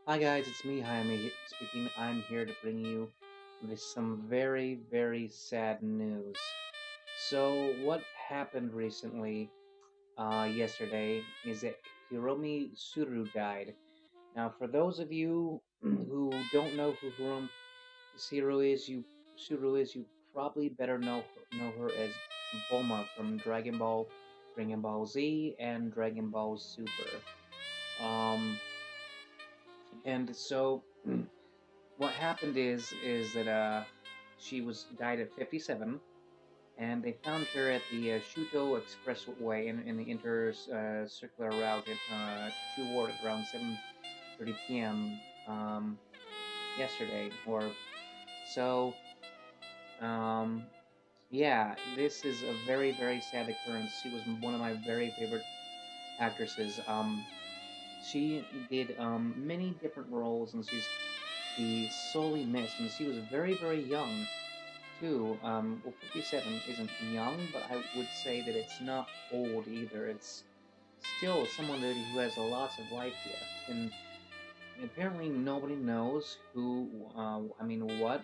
Hi guys, it's me, Hiromi speaking. I'm here to bring you with some very, very sad news. So, what happened recently, yesterday, is that Hiromi Tsuru died. Now, for those of you who don't know who Hiromi Tsuru is, you probably better know her as Bulma from Dragon Ball Z, and Dragon Ball Super. Um, and so. What happened is that she was died at 57, and they found her at the Shuto Expressway in the circular route at Ward at around 7:30 p.m. Yesterday. Or so. Um, yeah, this is a very, very sad occurrence. She was one of my very favorite actresses. She did many different roles, and she solely missed, and she was very, very young too. Well, 57 isn't young, but I would say that it's not old either. It's still someone who has a lot of life yet. And apparently nobody knows what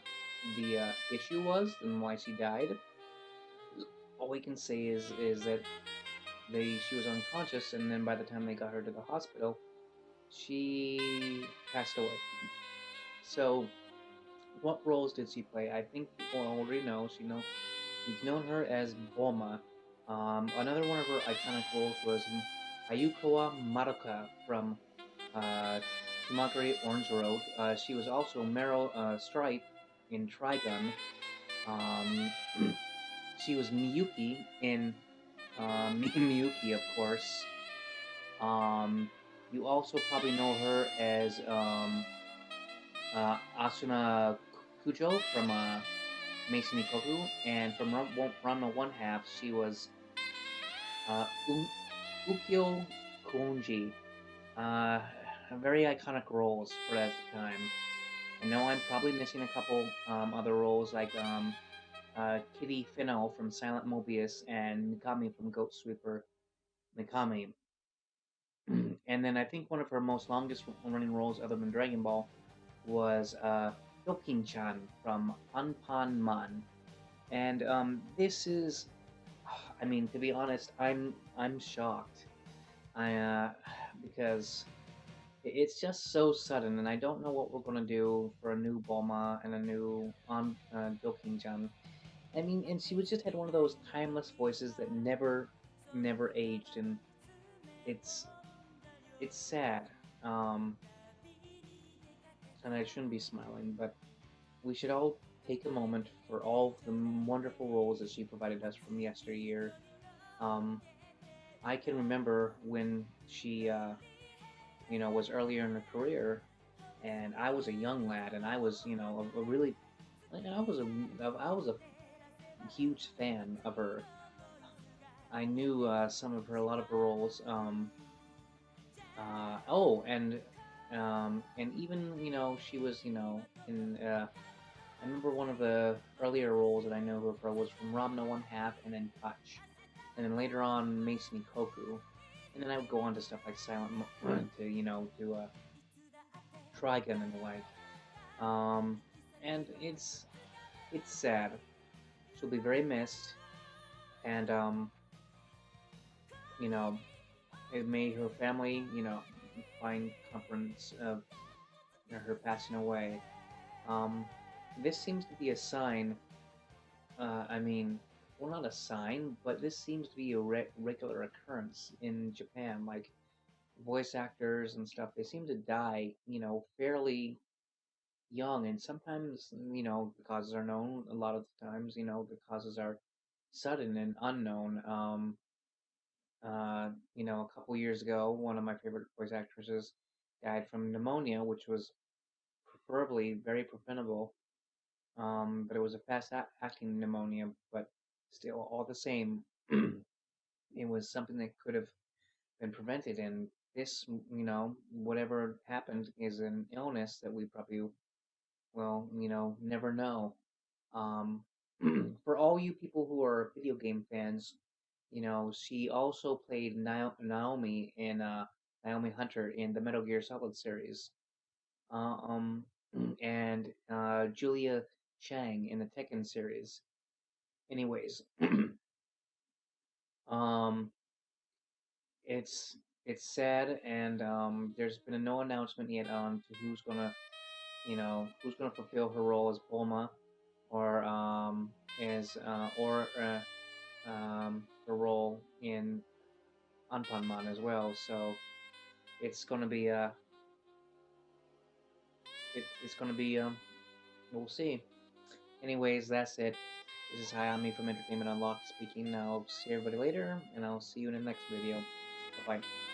the issue was and why she died. All we can say is that she was unconscious, and then by the time they got her to the hospital, she passed away. So, what roles did she play? I think people already know. We've known her as Bulma. Another one of her iconic roles was Ayukawa Madoka from uh, Tamagari Orange Road. She was also Meryl Stripe in Trigun. Um, she was Miyuki in Miyuki, of course. Um, you also probably know her as Asuna Kujo from Mason Ikoku, and from Ranma One Half, she was uh, Ukyo Konji. Uh, Very iconic roles for that time. I know I'm probably missing a couple other roles like Kitty Fino from Silent Mobius and Mikami from Goat Sweeper Mikami. And then I think one of her most longest running roles, other than Dragon Ball, was Yokin-chan from Anpan-man. And this is, I mean, to be honest, I'm shocked. I because it's just so sudden, and I don't know what we're gonna do for a new Bulma and a new on Dokinjan. I mean, and she was just had one of those timeless voices that never aged, and it's it's sad. Um, and I shouldn't be smiling, but we should all take a moment for all of the wonderful roles that she provided us from yesteryear. Um, I can remember when she, was earlier in her career, and I was a young lad, and I was, a really, I was a huge fan of her. I knew a lot of her roles. And even she was in. I remember one of the earlier roles that I know her for was from Ramna One Half, and then Touch, and then later on Mason Koku, and then I would go on to stuff like to Trigun and the like. Um, and it's sad. She'll be very missed, and you know, it made her family, find comfort of her passing away. Um, this seems to be a sign. I mean, well, not a sign, but this seems to be a regular occurrence in Japan. Like voice actors and stuff, they seem to die, fairly young, and sometimes, the causes are known. A lot of the times, the causes are sudden and unknown. A couple years ago, one of my favorite voice actresses died from pneumonia, which was preferably very preventable. But it was a fast-acting pneumonia, but still, all the same, it was something that could have been prevented. And this, whatever happened is an illness that we probably will, never know. Um, for all you people who are video game fans, she also played Naomi in Naomi Hunter in the Metal Gear Solid series. and Julia Chang in the Tekken series. Anyways, um, it's it's sad, and there's been no announcement yet on to who's gonna, who's gonna fulfill her role as Bulma, or as the role in Anpanman as well. So it's gonna be it's gonna be we'll see. Anyways, that's it. This is Hayami from Entertainment Unlocked speaking. I'll see everybody later, and I'll see you in the next video. Bye bye.